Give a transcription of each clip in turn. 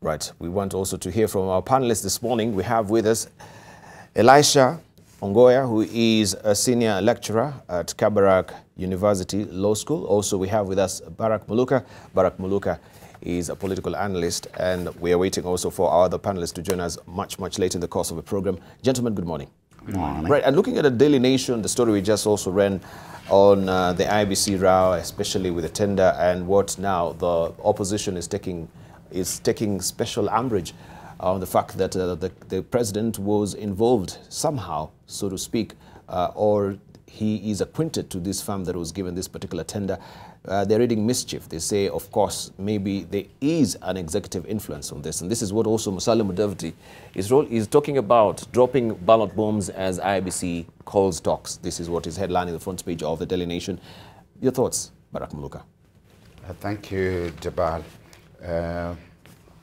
Right. We want also to hear from our panelists this morning. We have with us Elisha Ongoya, who is a senior lecturer at Kabarak University Law School. Also, we have with us Barrack Muluka. Barrack Muluka is a political analyst, and we are waiting also for our other panelists to join us much later in the course of the program. Gentlemen, good morning. Good morning. Right, and looking at the Daily Nation, the story we just also ran on the IEBC row, especially with the tender, and what now the opposition is taking special umbrage on the fact that the president was involved somehow, so to speak, or he is acquainted to this firm that was given this particular tender. They're reading mischief. They say, of course, maybe there is an executive influence on this. And this is what also Musalia Mudavadi is talking about, dropping ballot bombs as IEBC calls talks. This is what is headlining the front page of the Daily Nation. Your thoughts, Barrack Muluka? Thank you, Debarl.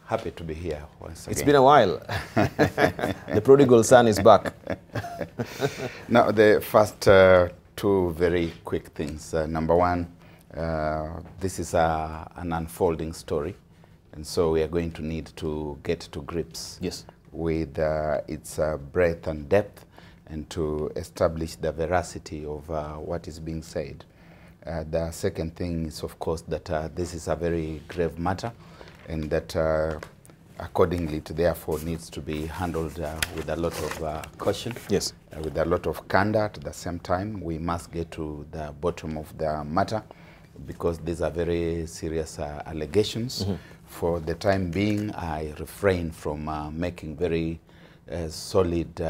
Happy to be here once again. It's been a while. The prodigal son is back. Now, the first two very quick things. Number one, this is an unfolding story, and so we are going to need to get to grips with its breadth and depth, and to establish the veracity of what is being said. The second thing is, of course, that this is a very grave matter, and that accordingly to therefore needs to be handled with a lot of caution, with a lot of candor. At the same time, we must get to the bottom of the matter, because these are very serious allegations. For the time being, I refrain from making very solid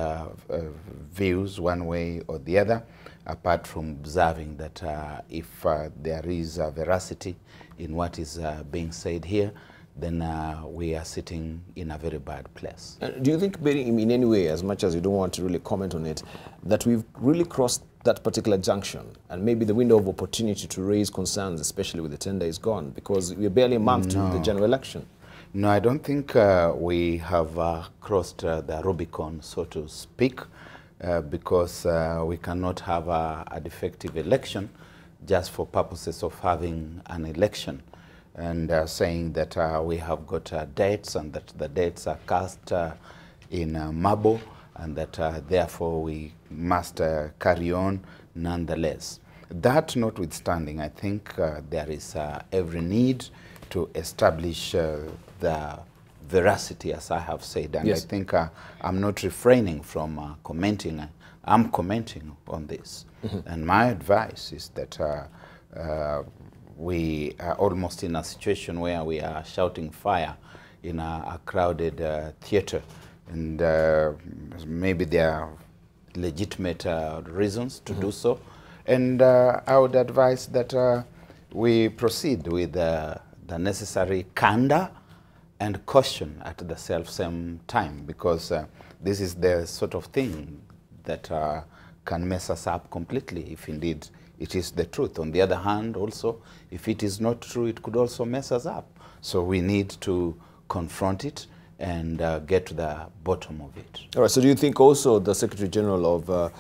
views one way or the other, apart from observing that if there is veracity in what is being said here, then we are sitting in a very bad place. Do you think, in any way, as much as you don't want to really comment on it, that we've really crossed that particular junction, and maybe the window of opportunity to raise concerns, especially with the tender, is gone, because we're barely a month to the general election? No, I don't think we have crossed the Rubicon, so to speak, because we cannot have a defective election just for purposes of having an election, and saying that we have got dates, and that the dates are cast in marble, and that therefore we must carry on nonetheless. That notwithstanding, I think there is every need to establish the veracity, as I have said, and I think I'm not refraining from commenting. I'm commenting on this, and my advice is that we are almost in a situation where we are shouting fire in a crowded theater, and maybe there are legitimate reasons to do so. And I would advise that we proceed with the necessary candor and caution at the same time, because this is the sort of thing that can mess us up completely if indeed it is the truth. On the other hand, also, if it is not true, it could also mess us up. So we need to confront it and get to the bottom of it. All right, so do you think also the Secretary General of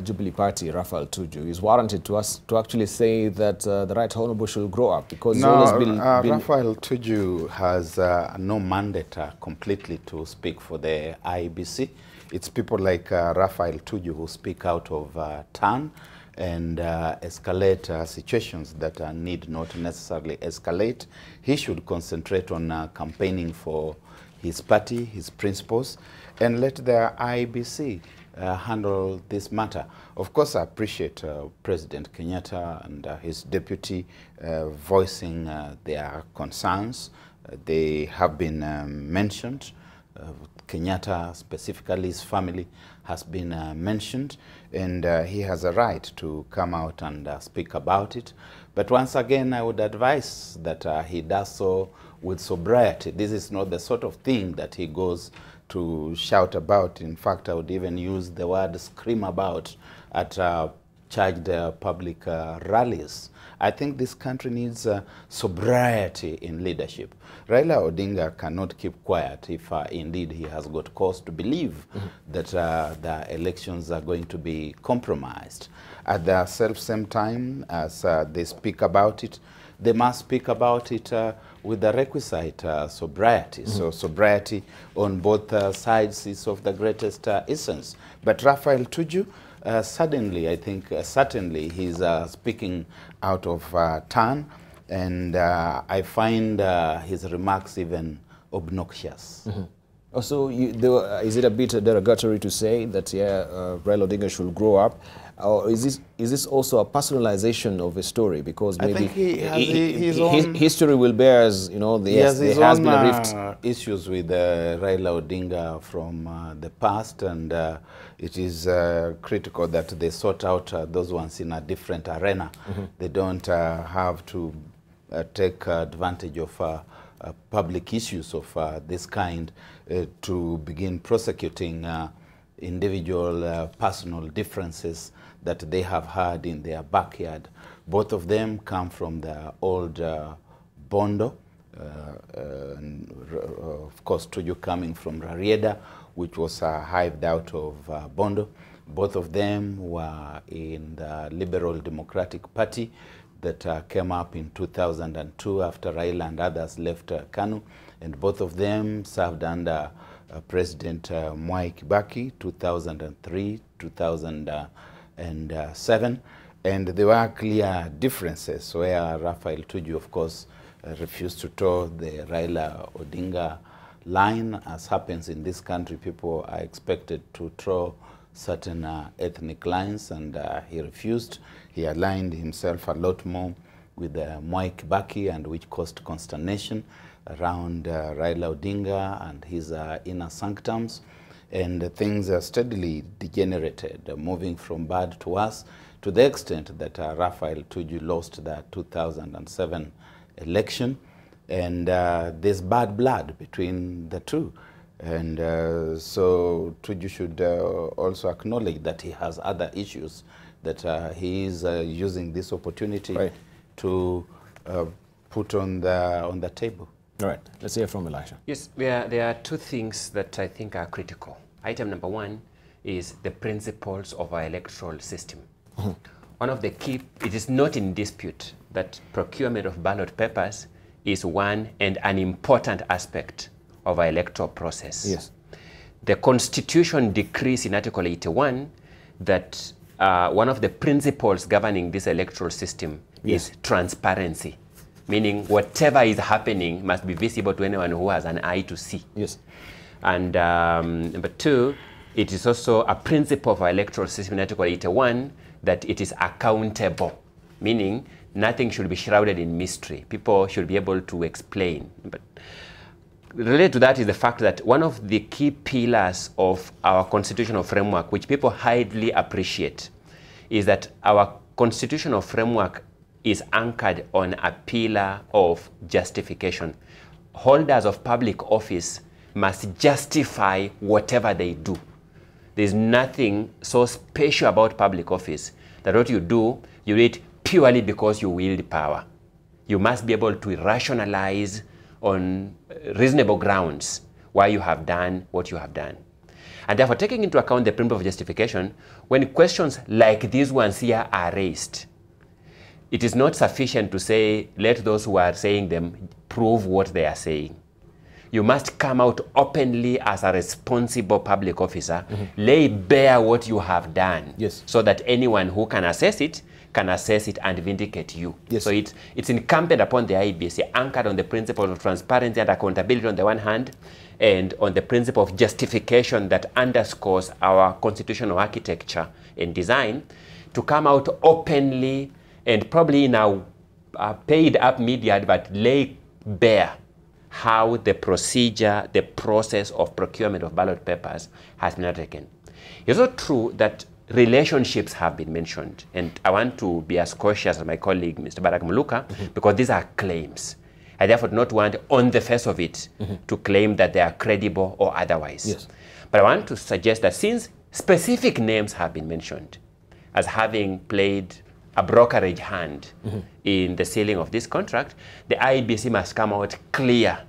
Jubilee Party, Raphael Tuju, is warranted to us to actually say that the Right Honourable should grow up? Because Raphael Tuju has no mandate completely to speak for the IEBC. It's people like Raphael Tuju who speak out of turn and escalate situations that need not necessarily escalate. He should concentrate on campaigning for his party, his principles, and let the IEBC handle this matter. Of course, I appreciate President Kenyatta and his deputy voicing their concerns. They have been mentioned. Kenyatta, specifically his family, has been mentioned, and he has a right to come out and speak about it. But once again, I would advise that he does so with sobriety. This is not the sort of thing that he goes to shout about. In fact, I would even use the word scream about at charged public rallies. I think this country needs sobriety in leadership. Raila Odinga cannot keep quiet if indeed he has got cause to believe that the elections are going to be compromised. At the same time, as they speak about it, they must speak about it with the requisite sobriety. So sobriety on both sides is of the greatest essence. But Raphael Tuju, suddenly, I think, certainly he's speaking out of turn, and I find his remarks even obnoxious. Also, is it a bit derogatory to say that, Raila Odinga should grow up? Or is this also a personalization of a story? Because maybe I think he has his own history will bear, as you know, there has been a rift. Issues with Raila Odinga from the past, and it is critical that they sort out those ones in a different arena. They don't have to take advantage of public issues of this kind to begin prosecuting individual personal differences that they have had in their backyard. Both of them come from the old Bondo, of course Tuju coming from Rarieda, which was hived out of Bondo. Both of them were in the Liberal Democratic Party that came up in 2002 after Raila and others left KANU, and both of them served under President Mwai Kibaki, 2003, 2007, and there were clear differences where Raphael Tuju, of course, refused to toe the Raila Odinga line. As happens in this country, people are expected to draw certain ethnic lines, and he refused. He aligned himself a lot more with Mwai Kibaki, and which caused consternation around Raila Odinga and his inner sanctums, and things steadily degenerated, moving from bad to worse, to the extent that Raphael Tuju lost the 2007 election, and there's bad blood between the two. And so Tuju should also acknowledge that he has other issues, that he is using this opportunity to put on the table. All right, let's hear from Elisha. Yes, there are two things that I think are critical. Item number one is the principles of our electoral system. One of the key, it is not in dispute that procurement of ballot papers is one and an important aspect of our electoral process. Yes. The Constitution decrees in Article 81 that one of the principles governing this electoral system is transparency, meaning whatever is happening must be visible to anyone who has an eye to see. Yes. And number two, it is also a principle of our electoral system in Article 81 that it is accountable, meaning nothing should be shrouded in mystery. People should be able to explain. But related to that is the fact that one of the key pillars of our constitutional framework, which people highly appreciate, is that our constitutional framework is anchored on a pillar of justification. Holders of public office must justify whatever they do. There's nothing so special about public office that what you do it purely because you wield power. You must be able to rationalize on reasonable grounds why you have done what you have done. And therefore, taking into account the principle of justification, when questions like these ones here are raised, it is not sufficient to say, let those who are saying them prove what they are saying. You must come out openly as a responsible public officer, lay bare what you have done, so that anyone who can assess it and vindicate you. So it's incumbent upon the IEBC, anchored on the principle of transparency and accountability on the one hand, and on the principle of justification that underscores our constitutional architecture and design, to come out openly and probably in a paid up media, but lay bare how the procedure, the process of procurement of ballot papers has been undertaken. It's also true that relationships have been mentioned, and I want to be as cautious as my colleague, Mr. Barrack Muluka, because these are claims. I therefore do not want, on the face of it, to claim that they are credible or otherwise. But I want to suggest that since specific names have been mentioned as having played a brokerage hand in the sealing of this contract, the IEBC must come out clear,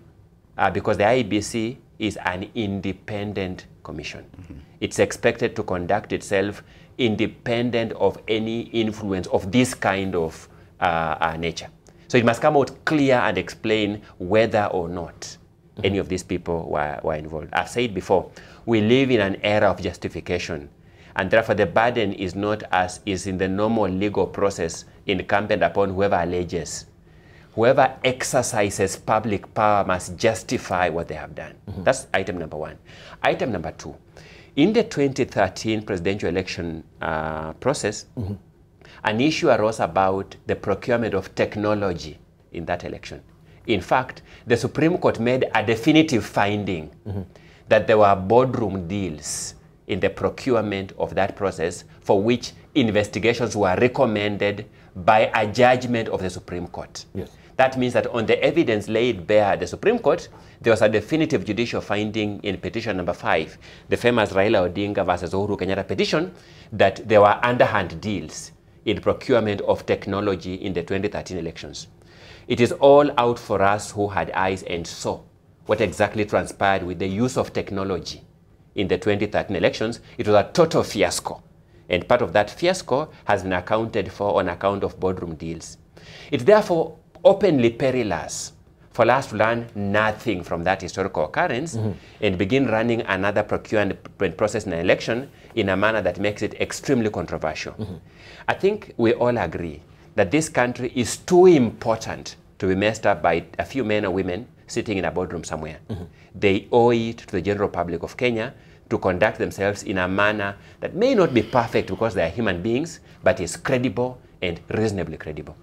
because the IEBC is an independent commission. It's expected to conduct itself independent of any influence of this kind of nature. So it must come out clear and explain whether or not any of these people were involved. I've said before, we live in an era of justification, and therefore the burden is not as is in the normal legal process incumbent upon whoever alleges. Whoever exercises public power must justify what they have done. That's item number one. Item number two, in the 2013 presidential election process, an issue arose about the procurement of technology in that election. In fact, the Supreme Court made a definitive finding that there were boardroom deals in the procurement of that process for which investigations were recommended by a judgment of the Supreme Court. Yes. That means that on the evidence laid bare at the Supreme Court, there was a definitive judicial finding in petition number 5, the famous Raila Odinga versus Uhuru Kenyatta petition, that there were underhand deals in procurement of technology in the 2013 elections. It is all out for us who had eyes and saw what exactly transpired with the use of technology in the 2013 elections. It was a total fiasco. And part of that fiasco has been accounted for on account of boardroom deals. It's therefore openly perilous for us to learn nothing from that historical occurrence and begin running another procurement process in an election in a manner that makes it extremely controversial. I think we all agree that this country is too important to be messed up by a few men or women sitting in a boardroom somewhere. They owe it to the general public of Kenya to conduct themselves in a manner that may not be perfect because they are human beings, but is credible and reasonably credible.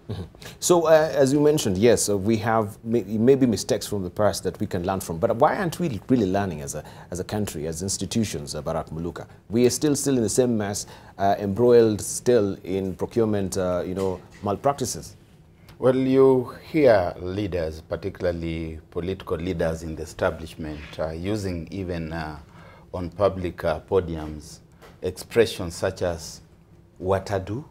So, as you mentioned, yes, we have maybe mistakes from the past that we can learn from. But why aren't we really learning as a country, as institutions, Barrack Muluka? We are still in the same mess, embroiled still in procurement, malpractices. Well, you hear leaders, particularly political leaders in the establishment, using even on public podiums expressions such as "what I do."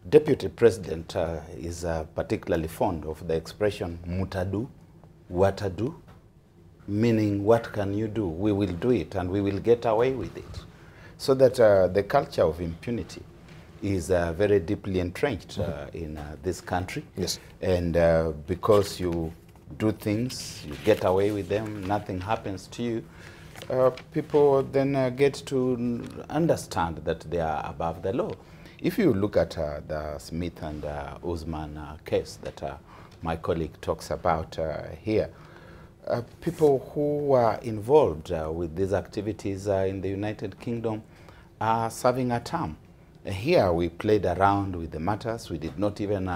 Deputy President is particularly fond of the expression "mutadu," "what I do," meaning what can you do? We will do it and we will get away with it. So that the culture of impunity is very deeply entrenched in this country. Yes. And because you do things, you get away with them, nothing happens to you, people then get to understand that they are above the law. If you look at the Smith and Usman case that my colleague talks about here, people who were involved with these activities in the United Kingdom are serving a term. Here we played around with the matters. We did not even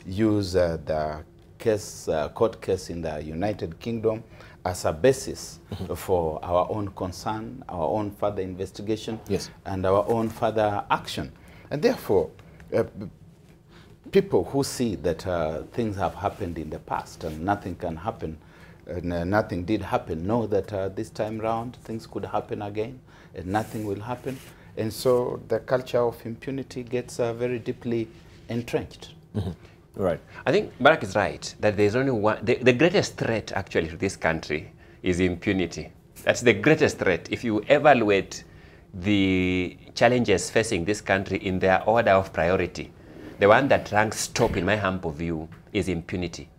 use the case, court case in the United Kingdom as a basis for our own concern, our own further investigation, and our own further action. And therefore, people who see that things have happened in the past and nothing can happen, nothing did happen, know that this time round things could happen again and nothing will happen. And so the culture of impunity gets very deeply entrenched. Right. I think Barrack is right that there's only one, the greatest threat actually to this country is impunity. That's the greatest threat. If you evaluate the challenges facing this country in their order of priority, the one that ranks top in my humble view is impunity.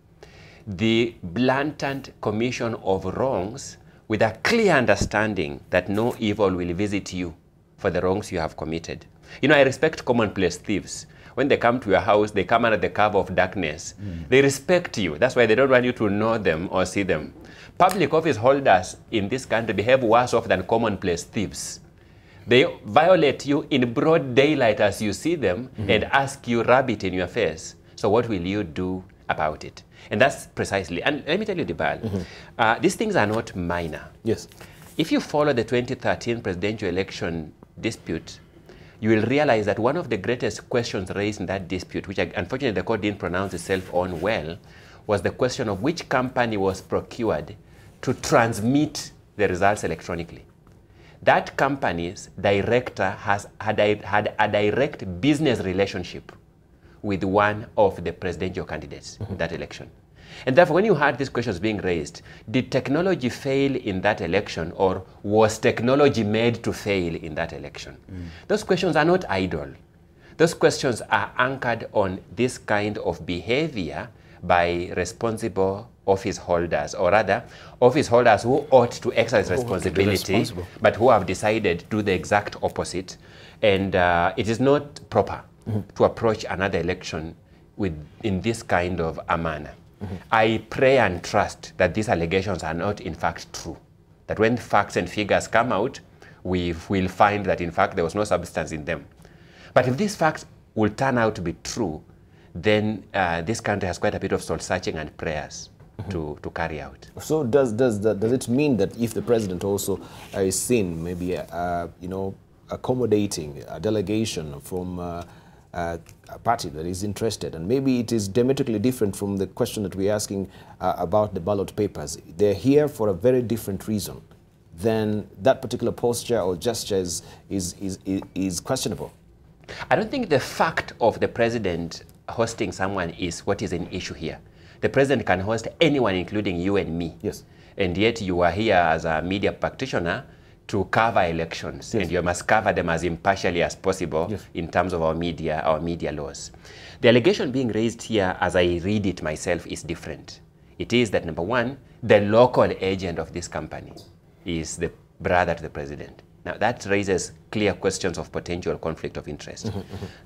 The blatant commission of wrongs with a clear understanding that no evil will visit you for the wrongs you have committed. You know, I respect commonplace thieves. When they come to your house, they come under the cover of darkness. They respect you. That's why they don't want you to know them or see them. Public office holders in this country behave worse off than commonplace thieves. They violate you in broad daylight as you see them and ask you, rub it in your face. So what will you do about it? And that's precisely, and let me tell you, Debarl, these things are not minor. Yes. If you follow the 2013 presidential election dispute, you will realize that one of the greatest questions raised in that dispute, which unfortunately the court didn't pronounce itself on well, was the question of which company was procured to transmit the results electronically. That company's director had a direct business relationship with one of the presidential candidates in that election. And therefore, when you heard these questions being raised, did technology fail in that election, or was technology made to fail in that election? Those questions are not idle. those questions are anchored on this kind of behavior by responsible office holders, or rather, office holders who ought to exercise responsibility, but who have decided to do the exact opposite. And it is not proper to approach another election in this kind of a manner. I pray and trust that these allegations are not in fact true, that when facts and figures come out, we will find that in fact there was no substance in them. But if these facts will turn out to be true, then this country has quite a bit of soul searching and prayers to carry out. So does it mean that if the president also is seen maybe accommodating a delegation from a party that is interested, and maybe it is diametrically different from the question that we're asking about the ballot papers, they're here for a very different reason, then that particular posture or gesture is questionable? I don't think the fact of the president hosting someone is what is an issue here. The president can host anyone, including you and me. Yes. And yet you are here as a media practitioner to cover elections, yes, and you must cover them as impartially as possible, yes, in terms of our media laws. The allegation being raised here, as I read it myself, is different. It is that, number one, the local agent of this company is the brother to the president. Now, that raises clear questions of potential conflict of interest.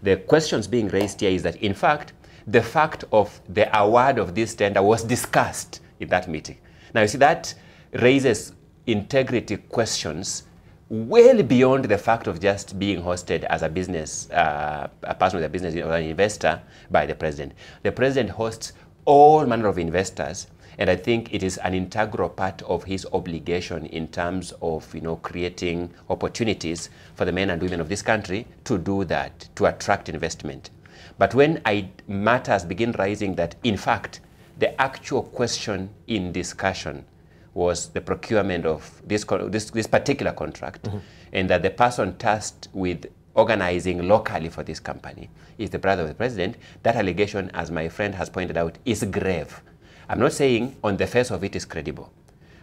The questions being raised here is that, in fact, the fact of the award of this tender was discussed in that meeting. Now, you see, that raises integrity questions well beyond the fact of just being hosted as a business, a person with a business or an investor by the president. The president hosts all manner of investors, and I think it is an integral part of his obligation in terms of, creating opportunities for the men and women of this country to do that, to attract investment. But when matters begin rising that, in fact, the actual question in discussion was the procurement of this particular contract, and that the person tasked with organizing locally for this company is the brother of the president, that allegation, as my friend has pointed out, is grave. I'm not saying on the face of it is credible.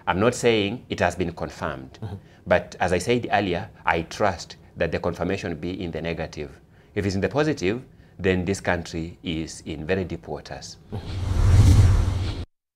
I'm not saying it has been confirmed. But as I said earlier, I trust that the confirmation be in the negative. If it's in the positive, then this country is in very deep waters.